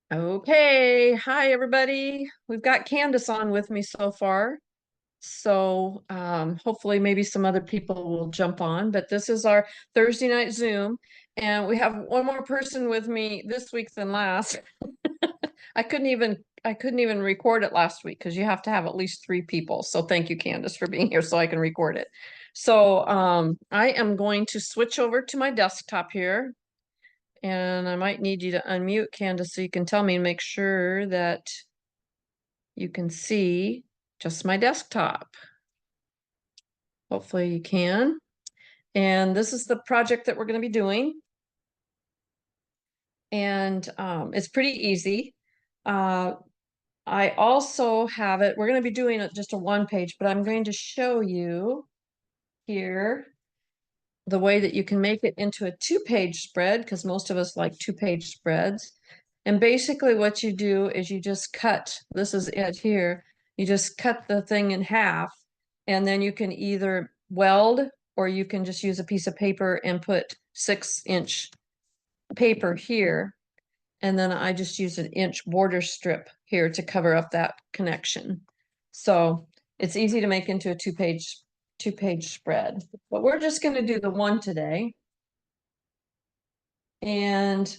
Okay, hi everybody. We've got Candace on with me so far. So hopefully maybe some other people will jump on, but this is our Thursday night Zoom. And we have one more person with me this week than last. I couldn't even record it last week because you have to have at least 3 people. So thank you, Candace, for being here so I can record it. So I am going to switch over to my desktop here. And I might need you to unmute, Candace, so you can tell me and make sure that you can see just my desktop. Hopefully you can. And this is the project that we're going to be doing. And it's pretty easy. I also have it, we're going to be doing it just a 1 page, but I'm going to show you here the way that you can make it into a 2-page spread, because most of us like 2-page spreads. And basically what you do is you just cut, this is it here, you just cut the thing in half, and then you can either weld or you can just use a piece of paper and put 6-inch paper here. And then I just use an inch border strip here to cover up that connection. So it's easy to make into a two-page spread, but we're just going to do the one today. And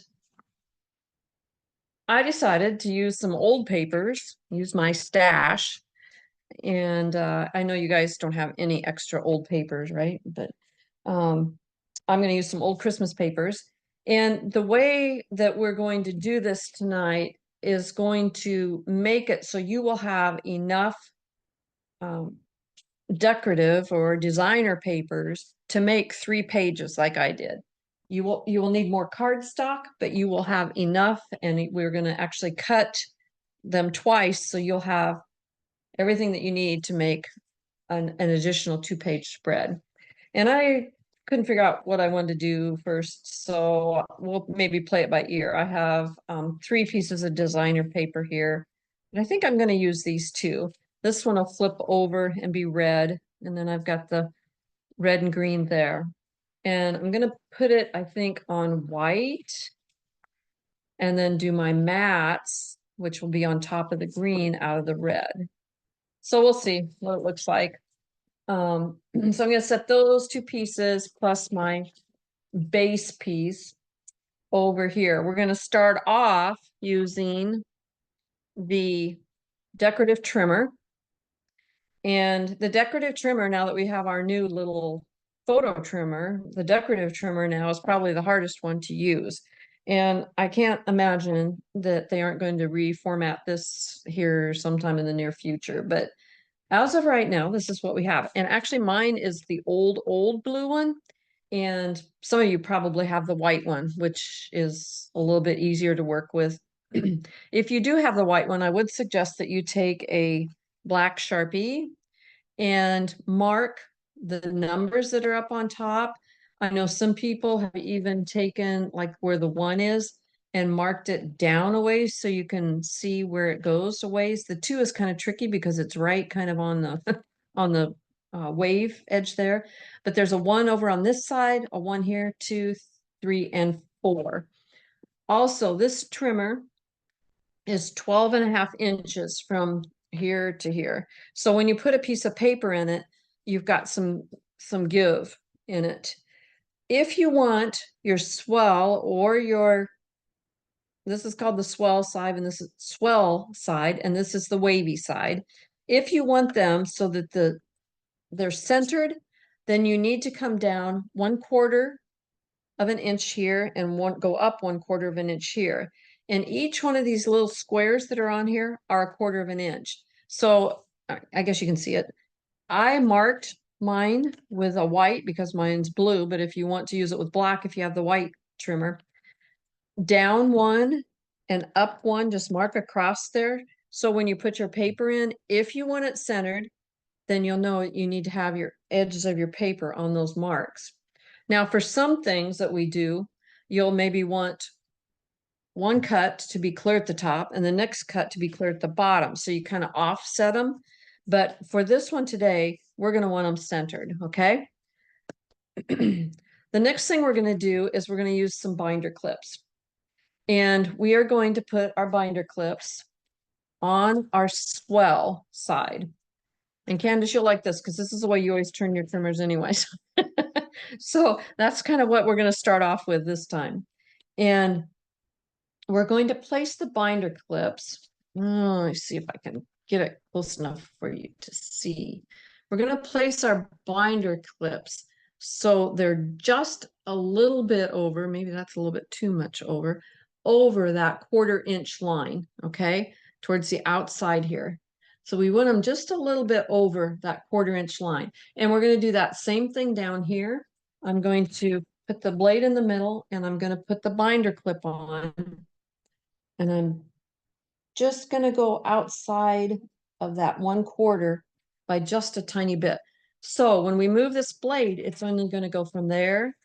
I decided to use some old papers, use my stash. And I know you guys don't have any extra old papers, right? But I'm going to use some old Christmas papers. And the way that we're going to do this tonight is going to make it so you will have enough decorative or designer papers to make 3 pages like I did. You will need more cardstock, but you will have enough, and we're going to actually cut them twice, so you'll have everything that you need to make an additional 2-page spread. And I couldn't figure out what I wanted to do first, so we'll maybe play it by ear. I have 3 pieces of designer paper here, and I think I'm going to use these 2. This one will flip over and be red, and then I've got the red and green there. And I'm going to put it, I think, on white, and then do my mats, which will be on top of the green out of the red. So we'll see what it looks like. So I'm going to set those 2 pieces plus my base piece over here. We're going to start off using the decorative trimmer. And the decorative trimmer, now that we have our new little photo trimmer, the decorative trimmer now is probably the hardest one to use. And I can't imagine that they aren't going to reformat this here sometime in the near future. But as of right now, this is what we have. And actually mine is the old blue one. And some of you probably have the white one, which is a little bit easier to work with. If you do have the white one, I would suggest that you take a black Sharpie and mark the numbers that are up on top. I know some people have even taken like where the 1 is and marked it down a ways so you can see where it goes a ways. The 2 is kind of tricky because it's right kind of on the on the wave edge there. But there's a 1 over on this side, a 1 here, 2, 3, and 4. Also, this trimmer is 12.5 inches from here to here. So when you put a piece of paper in it, you've got some give in it. If you want your swell or your, this is called the swell side, and this is swell side, and this is the wavy side. If you want them so that they're centered, then you need to come down 1/4 of an inch here and go up 1/4 of an inch here. And each one of these little squares that are on here are 1/4 of an inch. So I guess you can see it. I marked mine with a white because mine's blue, but if you want to use it with black, if you have the white trimmer, down 1 and up 1, just mark across there. So when you put your paper in, if you want it centered, then you'll know you need to have your edges of your paper on those marks. Now, for some things that we do, you'll maybe want one cut to be clear at the top and the next cut to be clear at the bottom. So you kind of offset them. But for this one today, we're going to want them centered, okay? The next thing we're going to do is we're going to use some binder clips. And we are going to put our binder clips on our swell side. And Candace, you'll like this because this is the way you always turn your trimmers anyways. So that's kind of what we're going to start off with this time. And we're going to place the binder clips. Let me see if I can get it close enough for you to see. We're going to place our binder clips so they're just a little bit over, maybe that's a little bit too much over that 1/4 inch line, okay, towards the outside here. So we want them just a little bit over that 1/4 inch line. And we're going to do that same thing down here. I'm going to put the blade in the middle and I'm going to put the binder clip on. And I'm just going to go outside of that 1/4 by just a tiny bit. So when we move this blade, it's only going to go from there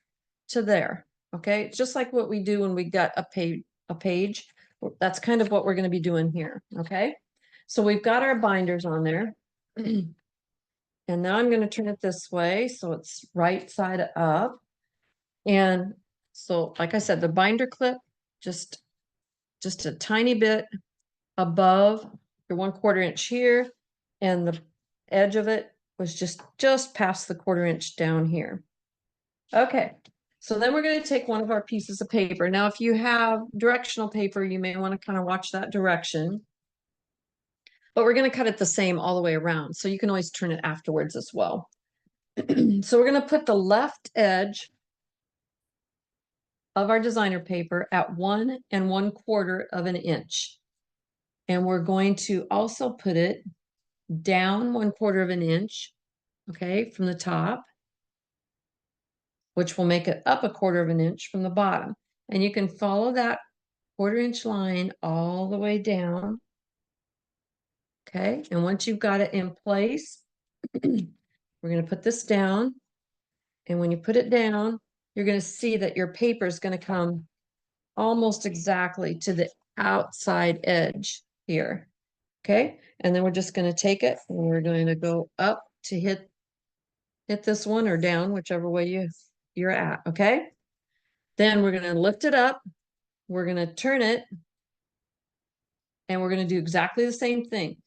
to there. Okay, it's just like what we do when we got a page. That's kind of what we're going to be doing here. Okay, so we've got our binders on there. And now I'm going to turn it this way so it's right side up. And so, like I said, the binder clip, just a tiny bit above your 1/4 inch here, and the edge of it was just past the 1/4 inch down here. Okay, so then we're going to take one of our pieces of paper. Now, if you have directional paper, you may want to kind of watch that direction. But we're going to cut it the same all the way around, so you can always turn it afterwards as well. So we're going to put the left edge of our designer paper at 1 1/4 of an inch. And we're going to also put it down 1/4 of an inch, okay, from the top, which will make it up 1/4 of an inch from the bottom. And you can follow that 1/4 inch line all the way down. Okay, and once you've got it in place, we're going to put this down. And when you put it down, you're going to see that your paper is going to come almost exactly to the outside edge here. Okay, and then we're just going to take it and we're going to go up to hit this one or down, whichever way you're at. Okay, then we're going to lift it up, we're going to turn it, and we're going to do exactly the same thing.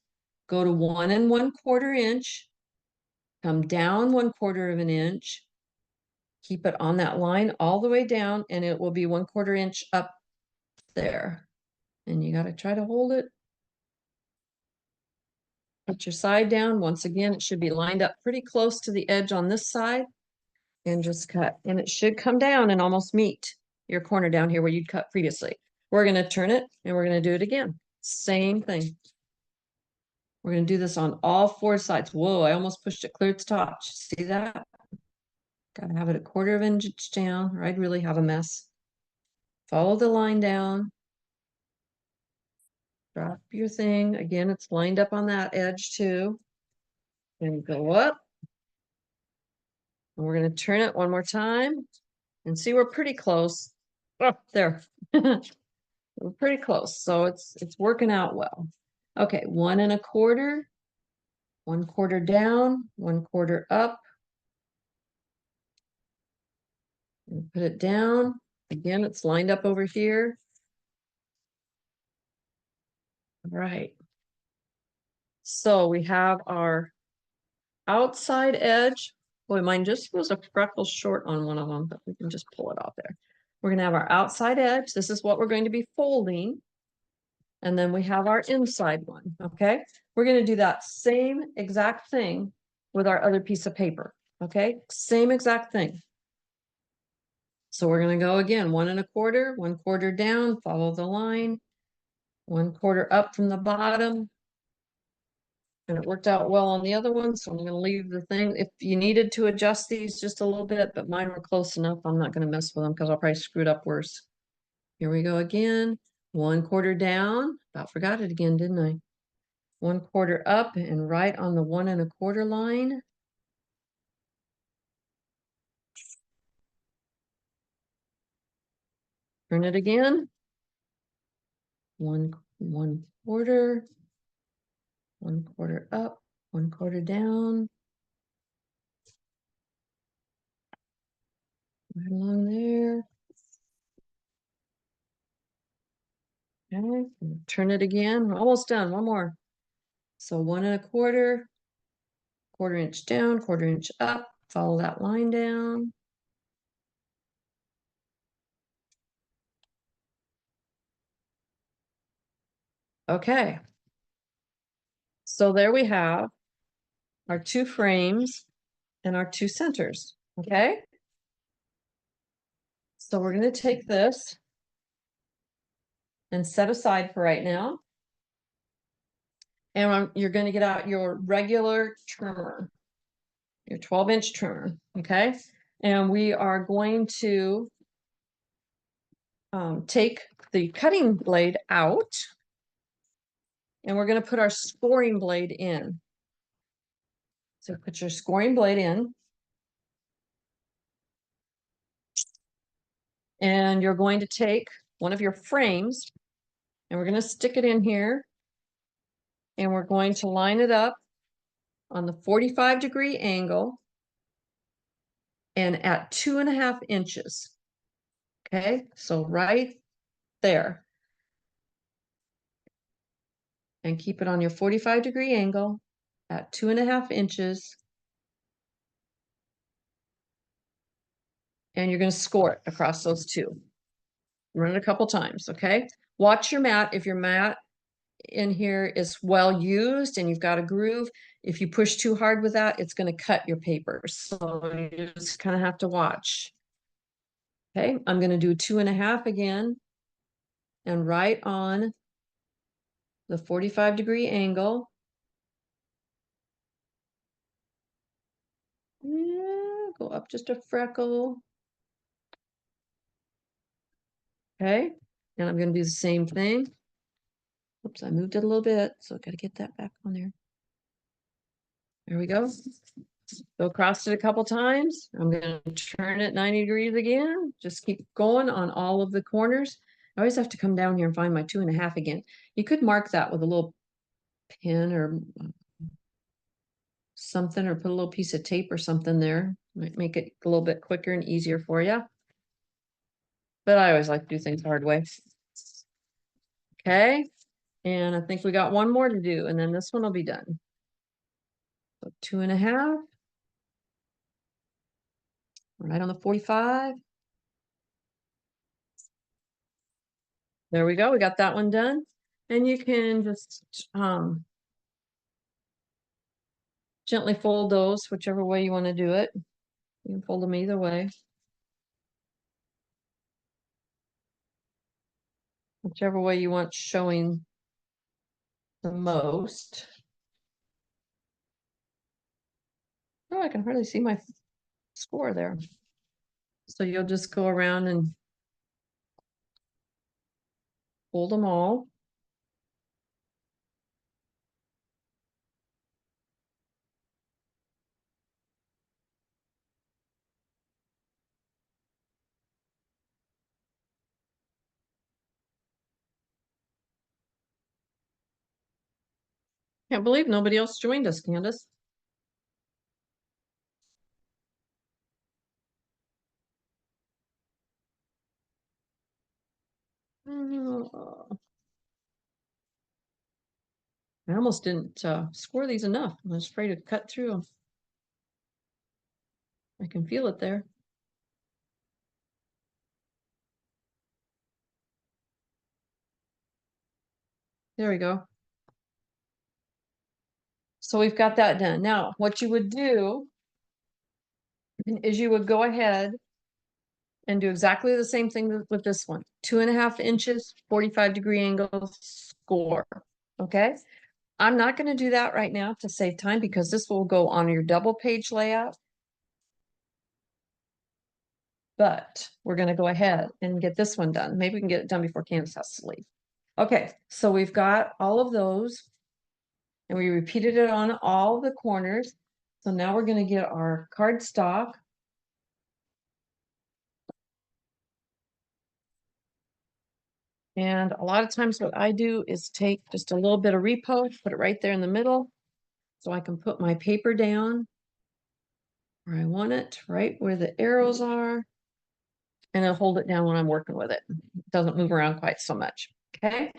Go to 1 1/4 inch, come down 1/4 of an inch, keep it on that line all the way down, and it will be 1/4 inch up there. And you got to try to hold it. Put your side down. Once again, it should be lined up pretty close to the edge on this side, and just cut. And it should come down and almost meet your corner down here where you'd cut previously. We're going to turn it and we're going to do it again. Same thing. We're going to do this on all 4 sides. Whoa, I almost pushed it clear to top. See that? Got to have it 1/4 of an inch down or I'd really have a mess. Follow the line down. Drop your thing. Again, it's lined up on that edge too. And go up. And we're going to turn it one more time and see we're pretty close. Oh, there. We're pretty close. So it's working out well. Okay, 1 1/4, 1/4 down, 1/4 up. And put it down. Again, it's lined up over here. All right. So we have our outside edge. Boy, mine just was a freckle short on one of them, but we can just pull it off there. We're going to have our outside edge. This is what we're going to be folding. And then we have our inside one, okay? We're going to do that same exact thing with our other piece of paper, okay? Same exact thing. So we're going to go again, 1 1/4, 1/4 down, follow the line, 1/4 up from the bottom. And it worked out well on the other one, so I'm going to leave the thing. If you needed to adjust these just a little bit, but mine were close enough, I'm not going to mess with them because I'll probably screw it up worse. Here we go again, 1/4 down. About forgot it again, didn't I? 1/4 up and right on the 1 1/4 line. Turn it again. 1 1/4, 1/4 up, 1/4 down. Right along there. Okay, turn it again. We're almost done. One more. So 1 1/4, 1/4 inch down, 1/4 inch up. Follow that line down. Okay. So there we have our 2 frames and our 2 centers. Okay. So we're going to take this and set aside for right now. And you're going to get out your regular trimmer, your 12-inch trimmer. Okay. And we are going to take the cutting blade out, and we're going to put our scoring blade in. So put your scoring blade in, and you're going to take one of your frames, and we're going to stick it in here, and we're going to line it up on the 45-degree angle and at 2.5 inches. Okay, so right there. And keep it on your 45-degree angle at 2.5 inches. And you're going to score it across those two. Run it a couple times, okay? Watch your mat. If your mat in here is well used and you've got a groove, if you push too hard with that, it's going to cut your paper. So you just kind of have to watch. Okay, I'm going to do 2.5 again. And right on the 45-degree angle. Yeah, go up just a freckle. Okay, and I'm going to do the same thing. Oops, I moved it a little bit, so I got to get that back on there. There we go. Go across it a couple times. I'm going to turn it 90 degrees again. Just keep going on all of the corners. I always have to come down here and find my 2.5 again. You could mark that with a little pin or something, or put a little piece of tape or something there. Might make it a little bit quicker and easier for you. But I always like to do things the hard way. Okay. And I think we got one more to do, and then this one will be done. So 2.5. Right on the 45. There we go. We got that one done. And you can just gently fold those, whichever way you want to do it. You can fold them either way. Whichever way you want showing the most. Oh, I can hardly see my score there. So you'll just go around and fold them all. Can't believe nobody else joined us, Candace. Oh, I almost didn't score these enough. I was afraid to cut through them. I can feel it there. There we go. So we've got that done. Now, what you would do is you would go ahead and do exactly the same thing with this one. 2.5 inches, 45-degree angle, score. Okay. I'm not going to do that right now to save time, because this will go on your double page layout. But we're going to go ahead and get this one done. Maybe we can get it done before Candace has to leave. Okay, so we've got all of those, and we repeated it on all the corners. So now we're going to get our cardstock. And a lot of times what I do is take just a little bit of repo, put it right there in the middle, so I can put my paper down where I want it, right where the arrows are, and I'll hold it down when I'm working with it. It doesn't move around quite so much. Okay.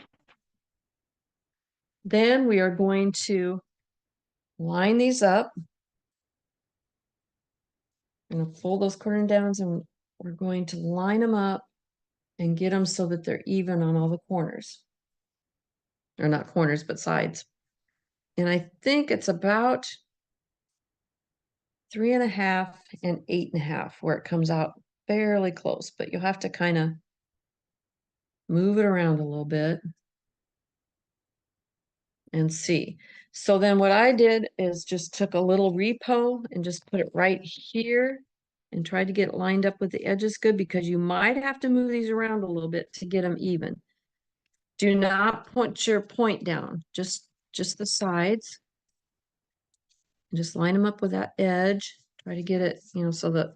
Then we are going to line these up. I'm going to fold those corner downs and we're going to line them up and get them so that they're even on all the corners. Or not corners, but sides. And I think it's about 3.5 and 8.5 where it comes out fairly close, but you'll have to kind of move it around a little bit and see. So then what I did is just took a little repo and just put it right here and tried to get it lined up with the edges good, because you might have to move these around a little bit to get them even. Do not put your point down, just the sides. And just line them up with that edge. Try to get it, so that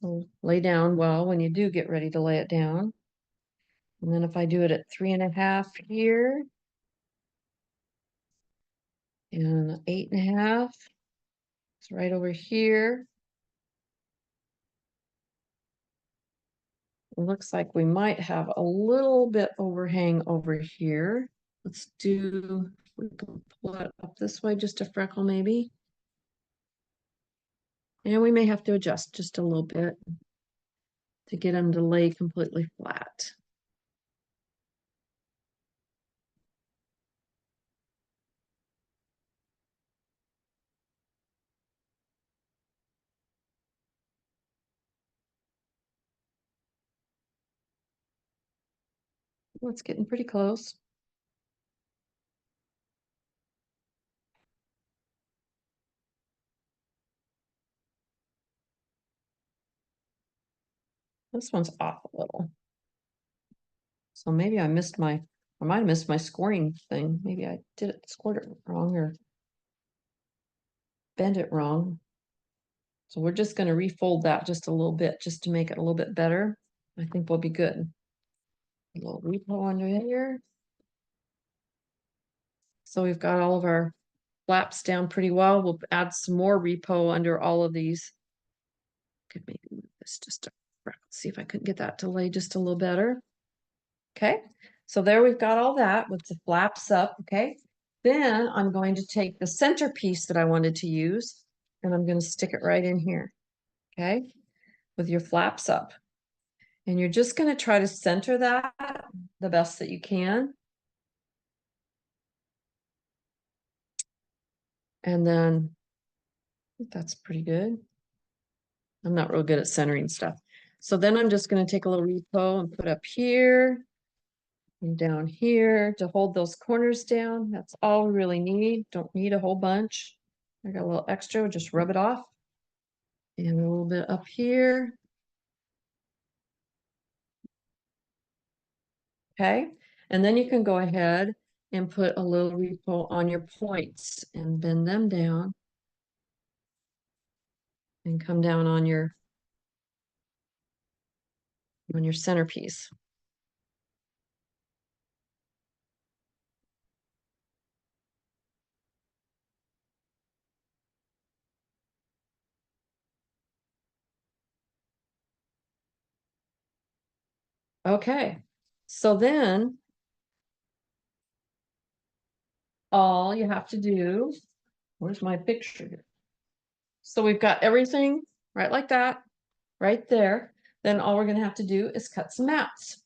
it'll lay down well when you do get ready to lay it down. And then if I do it at 3.5 here, and 8.5, it's right over here. It looks like we might have a little bit overhang over here. Let's do, we can pull it up this way just a freckle maybe. And we may have to adjust just a little bit to get them to lay completely flat. Well, it's getting pretty close. This one's off a little. So maybe I might have missed my scoring thing. Maybe I scored it wrong or bend it wrong. So we're just going to refold that just a little bit, just to make it a little bit better. I think we'll be good. A little repo under here. So we've got all of our flaps down pretty well. We'll add some more repo under all of these. Could maybe move this just see if I couldn't get that to lay just a little better. Okay, so there we've got all that with the flaps up. Okay, then I'm going to take the centerpiece that I wanted to use and I'm going to stick it right in here. Okay, with your flaps up. And you're just going to try to center that the best that you can. And then that's pretty good. I'm not real good at centering stuff. So then I'm just going to take a little repo and put up here and down here to hold those corners down. That's all we really need. Don't need a whole bunch. I got a little extra, just rub it off. And a little bit up here. Okay, and then you can go ahead and put a little repo on your points and bend them down and come down on your centerpiece. Okay, so then all you have to do, where's my picture here? So we've got everything right like that, right there. Then all we're gonna have to do is cut some mats.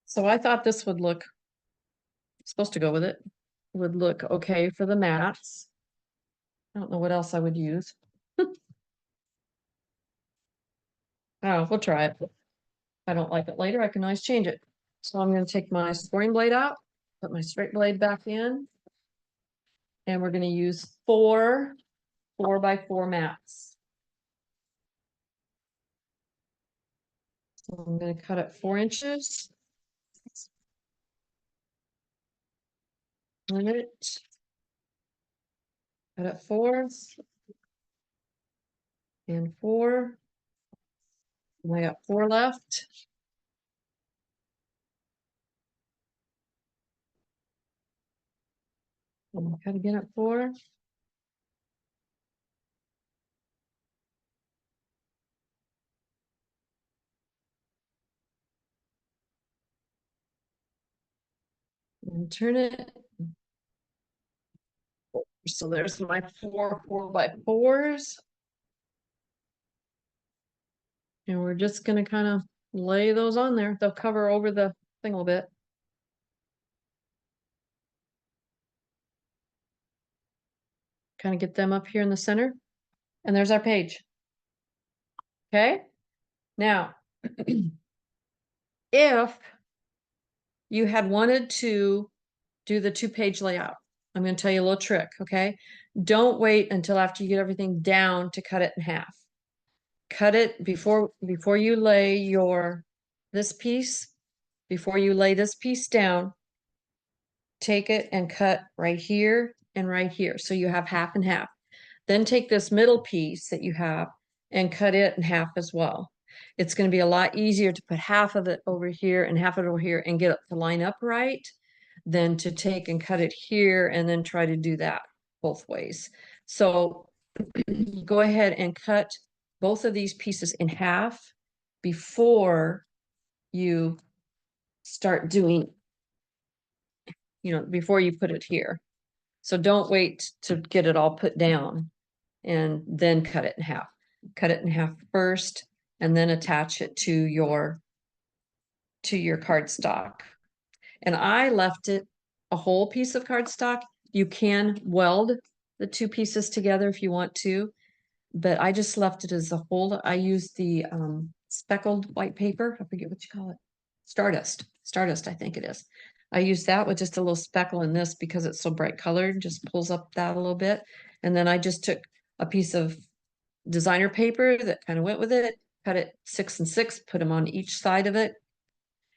So I thought this would look, supposed to go with it, would look okay for the mats. I don't know what else I would use. Oh, we'll try it. If I don't like it later, I can always change it. So I'm going to take my scoring blade out, put my straight blade back in, and we're going to use 4 4x4 mats. So I'm going to cut it 4 inches. Limit. Cut it 4 and 4. And I got 4 left. And cut again at 4. and turn it. So there's my 4 4x4s. And we're just gonna kind of lay those on there. They'll cover over the thing a little bit. Kind of get them up here in the center. And there's our page. Okay. Now, if you had wanted to do the 2-page layout, I'm going to tell you a little trick. Okay. Don't wait until after you get everything down to cut it in half. Cut it before you lay this piece, before you lay this piece down, take it and cut right here and right here. So you have half and half. Then take this middle piece that you have and cut it in half as well. It's going to be a lot easier to put half of it over here and half of it over here and get it to line up right than to take and cut it here and then try to do that both ways. So go ahead and cut both of these pieces in half before you start doing, before you put it here. So don't wait to get it all put down and then cut it in half. Cut it in half first and then attach it to your cardstock. And I left it a whole piece of cardstock. You can weld the 2 pieces together if you want to, but I just left it as a whole. I used the speckled white paper. I forget what you call it. Stardust, I think it is. I used that with just a little speckle in this because it's so bright colored, just pulls up that a little bit. And then I just took a piece of designer paper that kind of went with it, cut it 6 and 6, put them on each side of it.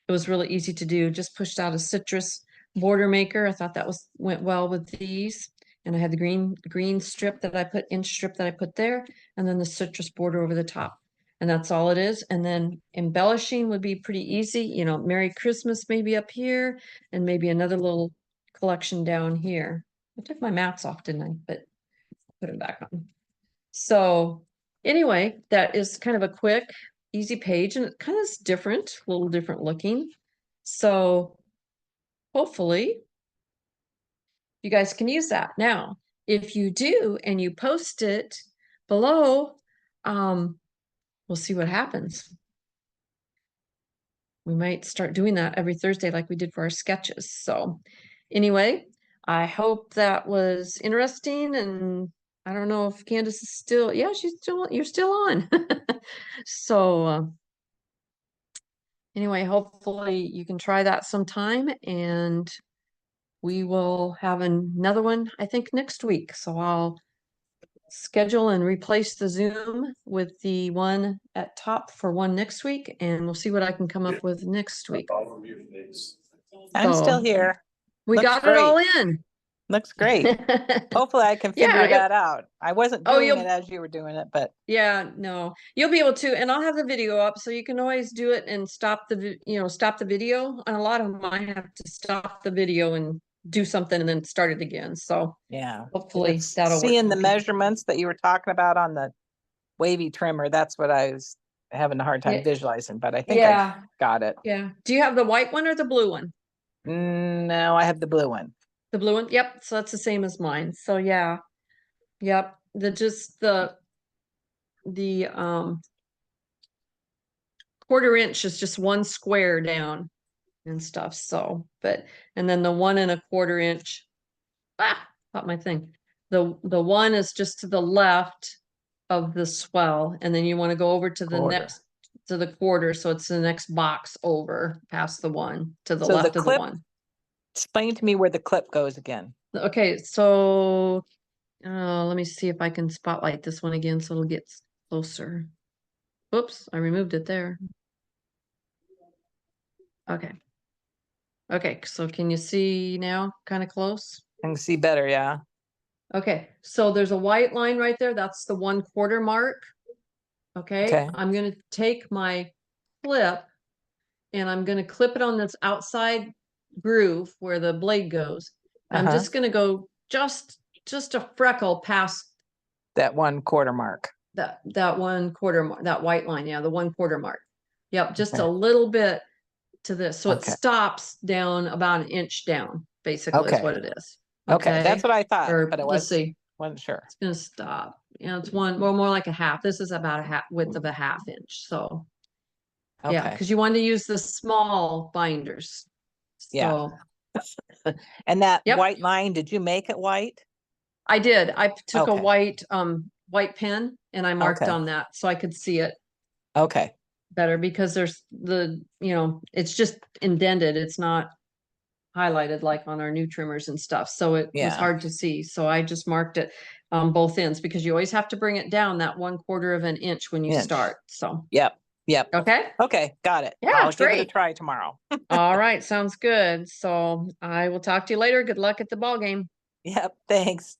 It was really easy to do. Just pushed out a citrus border maker. I thought that went well with these. And I had the green strip that I put, inch strip that I put there, and then the citrus border over the top. And that's all it is. And then embellishing would be pretty easy. Merry Christmas maybe up here, and maybe another little collection down here. I took my mats off, didn't I? But put them back on. So anyway, that is kind of a quick, easy page, and it kind of is different, a little different looking. So hopefully you guys can use that. Now, if you do and you post it below, we'll see what happens. We might start doing that every Thursday like we did for our sketches. So anyway, I hope that was interesting, and I don't know if Candace is still, yeah, you're still on. So anyway, hopefully you can try that sometime, and we will have another one, I think, next week. So I'll schedule and replace the Zoom with the one at top for one next week, and we'll see what I can come up with next week. I'm still here. We got it all in. Looks great. Hopefully I can figure that out. I wasn't doing it as you were doing it, but yeah, no, you'll be able to, and I'll have the video up so you can always do it and stop the video. And a lot of them I have to stop the video and do something and then start it again. So yeah, hopefully that'll work. Seeing the measurements that you were talking about on the wavy trimmer, that's what I was having a hard time visualizing, but I think I got it. Yeah. Do you have the white one or the blue one? No, I have the blue one. The blue one? Yep. So that's the same as mine. So yeah. Yep. The 1/4 inch is just one square down and stuff. So, and then the 1 1/4 inch, got my thing. The one is just to the left of the swell, and then you want to go over to the next, to the 1/4. So it's the next box over past the one to the left of the one. Explain to me where the clip goes again. Okay, so let me see if I can spotlight this one again so it'll get closer. Oops, I removed it there. Okay. Okay, so can you see now? Kind of close? I can see better, yeah. Okay, so there's a white line right there. That's the 1/4 mark. Okay, I'm going to take my clip and I'm going to clip it on this outside groove where the blade goes. I'm just going to go just a freckle past that 1/4 mark. That 1/4 mark, that white line. Yeah, the 1/4 mark. Yep, just a little bit to this. So it Okay. stops down about an inch down, basically, is Okay. what it is. Okay, that's what I thought, Or but it let's see. wasn't sure. It's gonna stop. It's one, well, more like a half. This is about a half width of a half inch. So yeah, Okay, because you want to use the small binders. Yeah. So and that Yep. white line, did you make it white? I did. I took a Okay. white pen and I marked Okay. on that so I could see it Okay, better, because there's it's just indented. It's not highlighted like on our new trimmers and stuff. So it was Yeah. hard to see. So I just marked it on both ends, because you always have to bring it down that 1/4 of an inch when you Inch. start. So, Yep. okay. Okay, got it. Yeah, I'll give it a great. try tomorrow. All right. Sounds good. So I will talk to you later. Good luck at the ball game. Yep, thanks.